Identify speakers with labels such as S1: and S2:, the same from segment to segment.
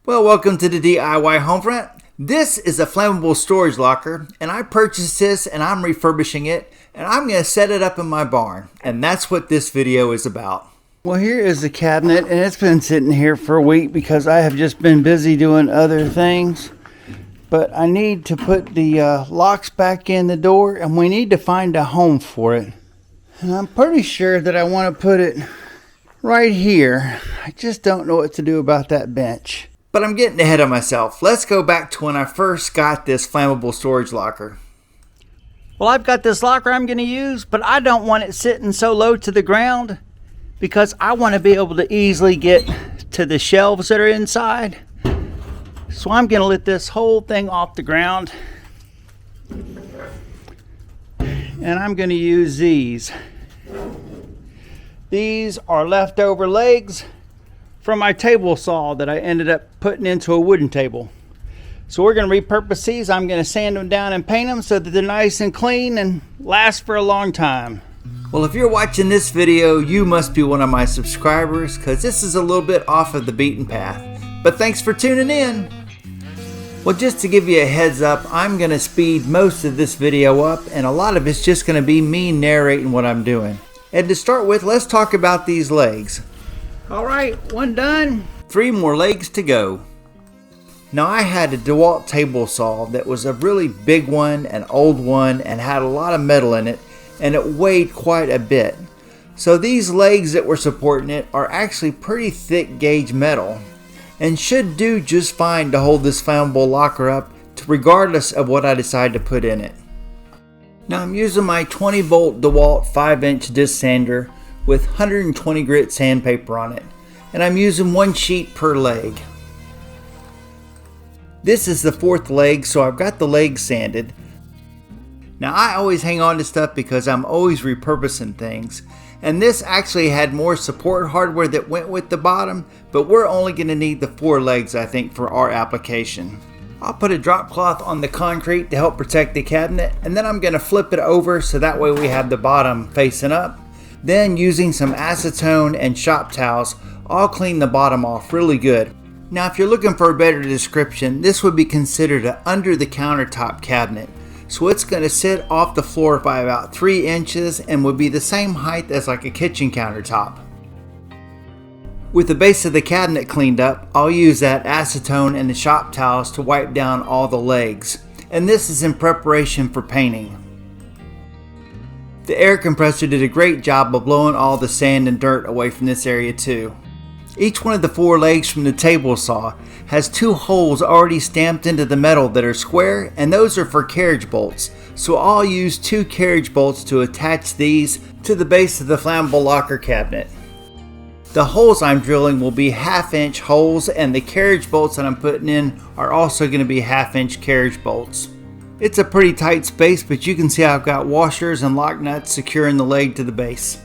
S1: Well, welcome to the DIY Homefront. This is a flammable storage locker, and I purchased this and I'm refurbishing it, and I'm going to set it up in my barn, and that's what this video is about. Well, here is the cabinet, and it's been sitting here for a week because I have just been busy doing other things. But I need to put the locks back in the door, and we need to find a home for it. And I'm pretty sure that I want to put it right here. I just don't know what to do about that bench. But I'm getting ahead of myself. Let's go back to when I first got this flammable storage locker. Well, I've got this locker I'm going to use, but I don't want it sitting so low to the ground because I want to be able to easily get to the shelves that are inside. So I'm going to lift this whole thing off the ground, and I'm going to use these. These are leftover legs from my table saw that I ended up putting into a wooden table. So we're going to repurpose these. I'm going to sand them down and paint them so that they're nice and clean and last for a long time. Well, if you're watching this video, you must be one of my subscribers because this is a little bit off of the beaten path. But thanks for tuning in. Well, just to give you a heads up, I'm going to speed most of this video up, and a lot of it's just going to be me narrating what I'm doing. And to start with, let's talk about these legs. All right, one done. 3 more legs to go. Now, I had a DeWalt table saw that was a really big one, an old one, and had a lot of metal in it, and it weighed quite a bit. So these legs that were supporting it are actually pretty thick gauge metal and should do just fine to hold this flammable locker up regardless of what I decide to put in it. Now, I'm using my 20 volt DeWalt 5-inch disc sander with 120 grit sandpaper on it, and I'm using 1 sheet per leg. This is the 4th leg, so I've got the legs sanded. Now, I always hang on to stuff because I'm always repurposing things, and this actually had more support hardware that went with the bottom, but we're only going to need the 4 legs, I think, for our application. I'll put a drop cloth on the concrete to help protect the cabinet, and then I'm going to flip it over so that way we have the bottom facing up. Then, using some acetone and shop towels, I'll clean the bottom off really good. Now, if you're looking for a better description, this would be considered an under the countertop cabinet. So it's going to sit off the floor by about 3 inches and would be the same height as like a kitchen countertop. With the base of the cabinet cleaned up, I'll use that acetone and the shop towels to wipe down all the legs. And this is in preparation for painting. The air compressor did a great job of blowing all the sand and dirt away from this area too. Each one of the 4 legs from the table saw has 2 holes already stamped into the metal that are square, and those are for carriage bolts. So I'll use 2 carriage bolts to attach these to the base of the flammable locker cabinet. The holes I'm drilling will be 1/2 inch holes, and the carriage bolts that I'm putting in are also going to be 1/2 inch carriage bolts. It's a pretty tight space, but you can see I've got washers and lock nuts securing the leg to the base.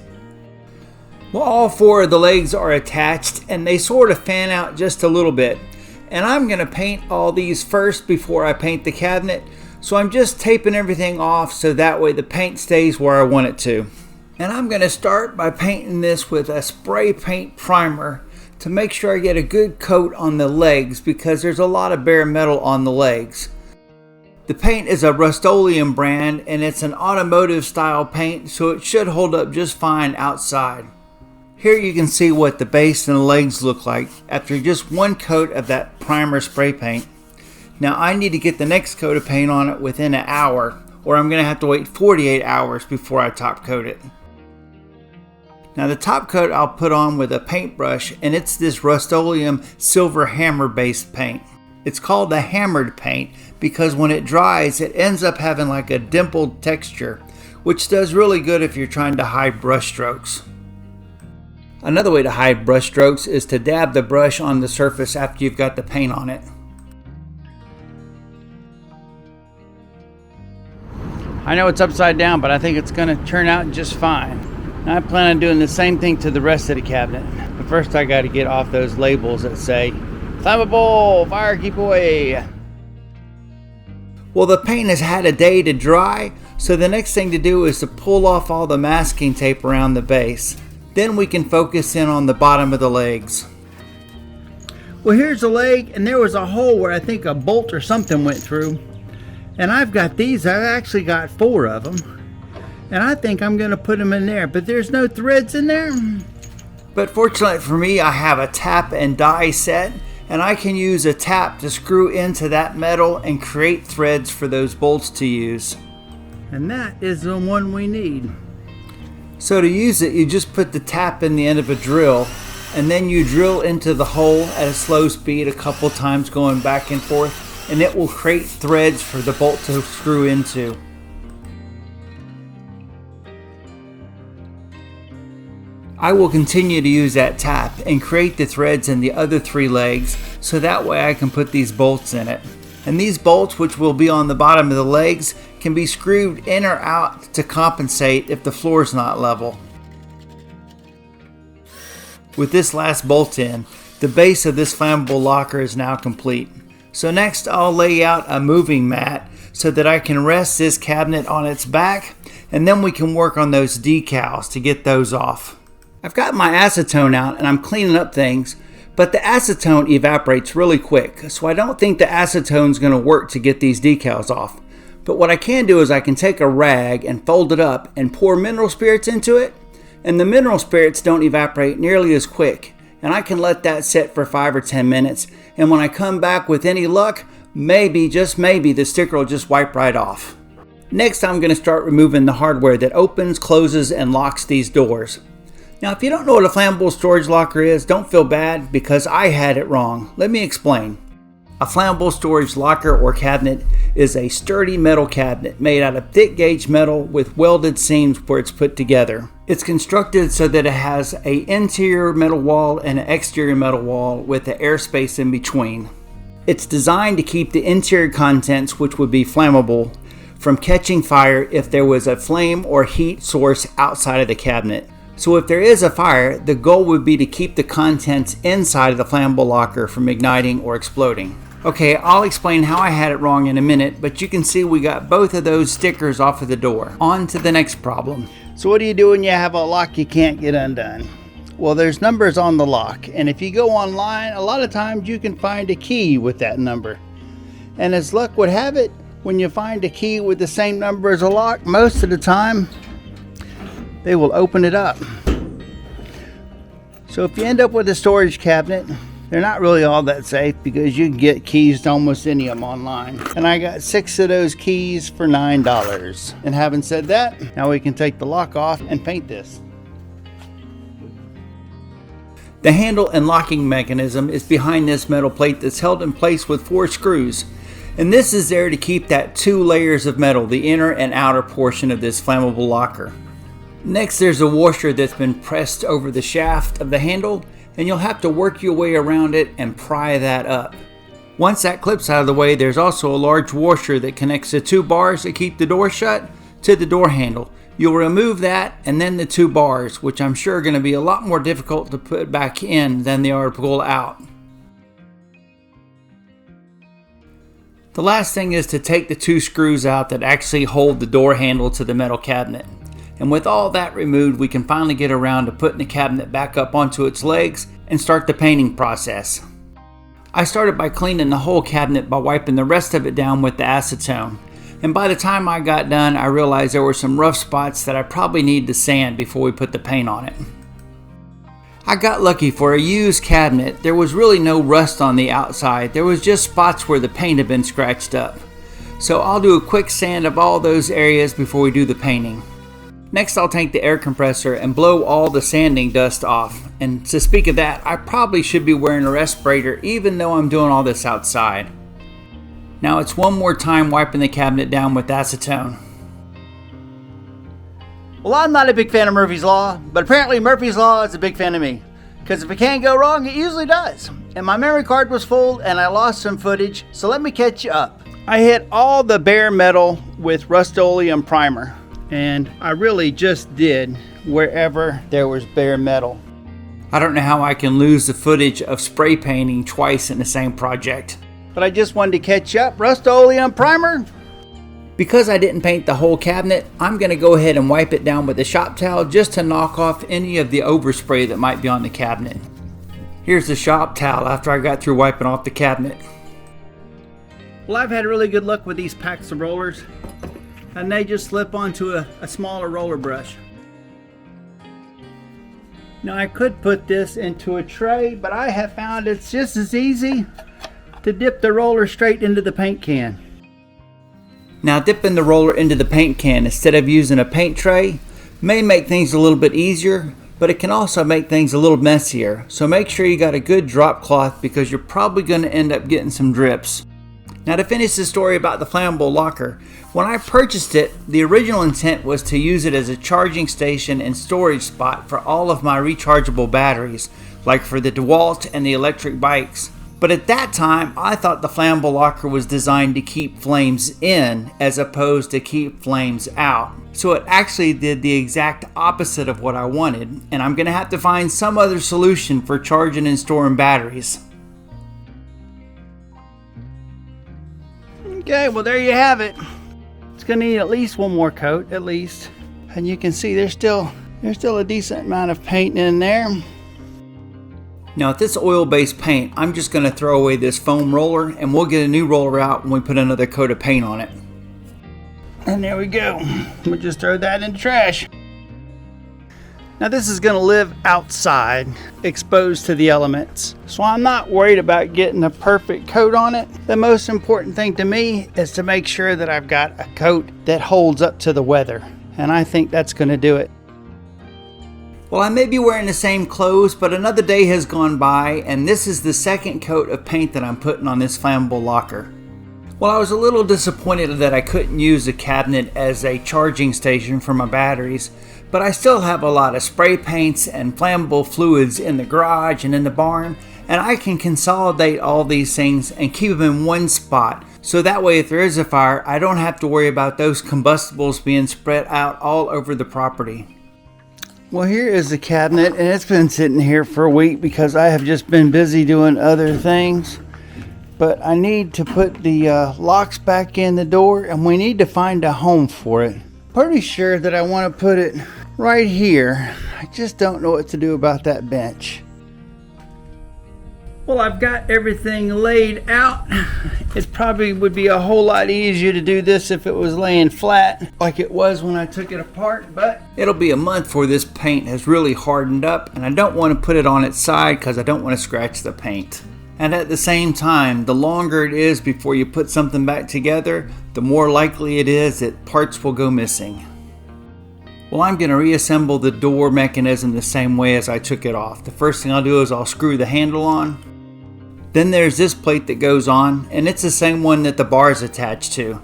S1: Well, all 4 of the legs are attached, and they sort of fan out just a little bit. And I'm going to paint all these first before I paint the cabinet, so I'm just taping everything off so that way the paint stays where I want it to. And I'm going to start by painting this with a spray paint primer to make sure I get a good coat on the legs because there's a lot of bare metal on the legs. The paint is a Rust-Oleum brand, and it's an automotive style paint, so it should hold up just fine outside. Here you can see what the base and the legs look like after just 1 coat of that primer spray paint. Now I need to get the next coat of paint on it within an hour, or I'm going to have to wait 48 hours before I top coat it. Now the top coat I'll put on with a paintbrush, and it's this Rust-Oleum silver hammer based paint. It's called the hammered paint because when it dries it ends up having like a dimpled texture, which does really good if you're trying to hide brush strokes. Another way to hide brush strokes is to dab the brush on the surface after you've got the paint on it. I know it's upside down, but I think it's going to turn out just fine. Now, I plan on doing the same thing to the rest of the cabinet. But first I got to get off those labels that say, Flammable, fire keep away. Well, the paint has had a day to dry, so the next thing to do is to pull off all the masking tape around the base. Then we can focus in on the bottom of the legs. Well, here's a leg, and there was a hole where I think a bolt or something went through. And I've got these. I've actually got 4 of them. And I think I'm going to put them in there, but there's no threads in there. But fortunately for me, I have a tap and die set, and I can use a tap to screw into that metal and create threads for those bolts to use. And that is the one we need. So to use it, you just put the tap in the end of a drill, and then you drill into the hole at a slow speed a couple times, going back and forth, and it will create threads for the bolt to screw into. I will continue to use that tap and create the threads in the other 3 legs, so that way I can put these bolts in it. And these bolts, which will be on the bottom of the legs, can be screwed in or out to compensate if the floor is not level. With this last bolt in, the base of this flammable locker is now complete. So next I'll lay out a moving mat so that I can rest this cabinet on its back, and then we can work on those decals to get those off. I've got my acetone out and I'm cleaning up things, but the acetone evaporates really quick, so I don't think the acetone is going to work to get these decals off. But what I can do is I can take a rag and fold it up and pour mineral spirits into it, and the mineral spirits don't evaporate nearly as quick, and I can let that sit for 5 or 10 minutes, and when I come back with any luck, maybe, just maybe, the sticker will just wipe right off. Next, I'm going to start removing the hardware that opens, closes, and locks these doors. Now, if you don't know what a flammable storage locker is, don't feel bad because I had it wrong. Let me explain. A flammable storage locker or cabinet is a sturdy metal cabinet made out of thick gauge metal with welded seams where it's put together. It's constructed so that it has an interior metal wall and an exterior metal wall with the airspace in between. It's designed to keep the interior contents, which would be flammable, from catching fire if there was a flame or heat source outside of the cabinet. So if there is a fire, the goal would be to keep the contents inside of the flammable locker from igniting or exploding. Okay, I'll explain how I had it wrong in a minute, but you can see we got both of those stickers off of the door. On to the next problem. So what do you do when you have a lock you can't get undone? Well, there's numbers on the lock, and if you go online, a lot of times you can find a key with that number. And as luck would have it, when you find a key with the same number as a lock, most of the time, they will open it up. So if you end up with a storage cabinet, they're not really all that safe because you can get keys to almost any of them online. And I got 6 of those keys for $9. And having said that, now we can take the lock off and paint this. The handle and locking mechanism is behind this metal plate that's held in place with 4 screws. And this is there to keep that 2 layers of metal, the inner and outer portion of this flammable locker. Next, there's a washer that's been pressed over the shaft of the handle, and you'll have to work your way around it and pry that up. Once that clips out of the way, there's also a large washer that connects the 2 bars that keep the door shut to the door handle. You'll remove that and then the 2 bars, which I'm sure are going to be a lot more difficult to put back in than they are to pull out. The last thing is to take the 2 screws out that actually hold the door handle to the metal cabinet. And with all that removed, we can finally get around to putting the cabinet back up onto its legs and start the painting process. I started by cleaning the whole cabinet by wiping the rest of it down with the acetone. And by the time I got done, I realized there were some rough spots that I probably need to sand before we put the paint on it. I got lucky. For a used cabinet, there was really no rust on the outside. There was just spots where the paint had been scratched up. So I'll do a quick sand of all those areas before we do the painting. Next, I'll take the air compressor and blow all the sanding dust off. And to speak of that, I probably should be wearing a respirator even though I'm doing all this outside. Now it's one more time wiping the cabinet down with acetone. Well, I'm not a big fan of Murphy's Law, but apparently Murphy's Law is a big fan of me. Because if it can't go wrong, it usually does. And my memory card was full and I lost some footage, so let me catch you up. I hit all the bare metal with Rust-Oleum primer. And I really just did wherever there was bare metal. I don't know how I can lose the footage of spray painting twice in the same project. But I just wanted to catch up. Rust-Oleum primer. Because I didn't paint the whole cabinet, I'm going to go ahead and wipe it down with a shop towel just to knock off any of the overspray that might be on the cabinet. Here's the shop towel after I got through wiping off the cabinet. Well, I've had really good luck with these packs of rollers, and they just slip onto a smaller roller brush. Now I could put this into a tray, but I have found it's just as easy to dip the roller straight into the paint can. Now dipping the roller into the paint can instead of using a paint tray may make things a little bit easier, but it can also make things a little messier. So make sure you got a good drop cloth because you're probably going to end up getting some drips. Now to finish the story about the flammable locker, when I purchased it, the original intent was to use it as a charging station and storage spot for all of my rechargeable batteries, like for the DeWalt and the electric bikes. But at that time, I thought the flammable locker was designed to keep flames in as opposed to keep flames out. So it actually did the exact opposite of what I wanted, and I'm going to have to find some other solution for charging and storing batteries. Okay, well there you have it. It's going to need at least one more coat, at least. And you can see there's still a decent amount of paint in there. Now with this oil-based paint, I'm just going to throw away this foam roller and we'll get a new roller out when we put another coat of paint on it. And there we go. We'll just throw that in the trash. Now this is going to live outside, exposed to the elements. So I'm not worried about getting a perfect coat on it. The most important thing to me is to make sure that I've got a coat that holds up to the weather. And I think that's going to do it. Well, I may be wearing the same clothes, but another day has gone by, and this is the second coat of paint that I'm putting on this flammable locker. Well, I was a little disappointed that I couldn't use the cabinet as a charging station for my batteries, but I still have a lot of spray paints and flammable fluids in the garage and in the barn, and I can consolidate all these things and keep them in one spot. So that way if there is a fire, I don't have to worry about those combustibles being spread out all over the property. Well, here is the cabinet, and it's been sitting here for a week because I have just been busy doing other things. But I need to put the locks back in the door, and we need to find a home for it. Pretty sure that I want to put it right here. I just don't know what to do about that bench. Well, I've got everything laid out. It probably would be a whole lot easier to do this if it was laying flat like it was when I took it apart, but it'll be a month before this paint has really hardened up, and I don't want to put it on its side because I don't want to scratch the paint. And at the same time, the longer it is before you put something back together, the more likely it is that parts will go missing. Well, I'm going to reassemble the door mechanism the same way as I took it off. The first thing I'll do is I'll screw the handle on. Then there's this plate that goes on, and it's the same one that the bar is attached to.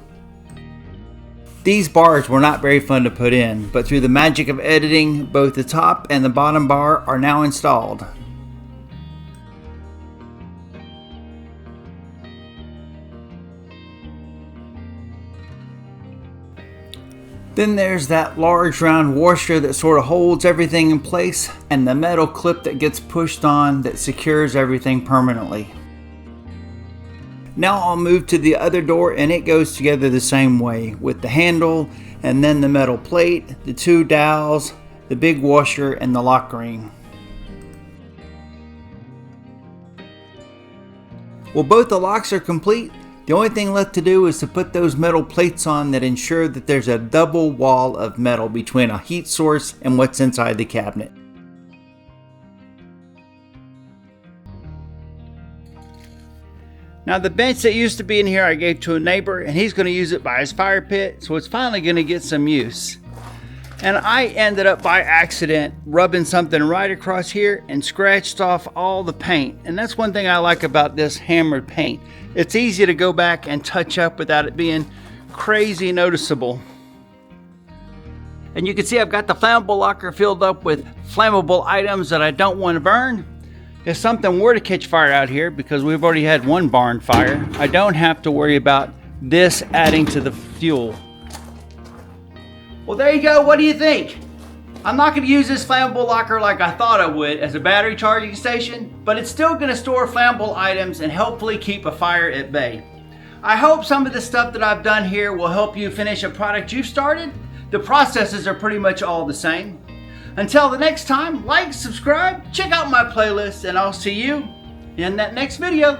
S1: These bars were not very fun to put in, but through the magic of editing, both the top and the bottom bar are now installed. Then there's that large round washer that sort of holds everything in place, and the metal clip that gets pushed on that secures everything permanently. Now I'll move to the other door, and it goes together the same way with the handle and then the metal plate, the two dowels, the big washer, and the lock ring. Well, both the locks are complete. The only thing left to do is to put those metal plates on that ensure that there's a double wall of metal between a heat source and what's inside the cabinet. Now the bench that used to be in here I gave to a neighbor, and he's going to use it by his fire pit, so it's finally going to get some use. And I ended up by accident rubbing something right across here and scratched off all the paint. And that's one thing I like about this hammered paint. It's easy to go back and touch up without it being crazy noticeable. And you can see I've got the flammable locker filled up with flammable items that I don't want to burn. If something were to catch fire out here, because we've already had one barn fire, I don't have to worry about this adding to the fuel. Well, there you go. What do you think? I'm not going to use this flammable locker like I thought I would as a battery charging station, but it's still going to store flammable items and hopefully keep a fire at bay. I hope some of the stuff that I've done here will help you finish a product you've started. The processes are pretty much all the same. Until the next time, like, subscribe, check out my playlist, and I'll see you in that next video.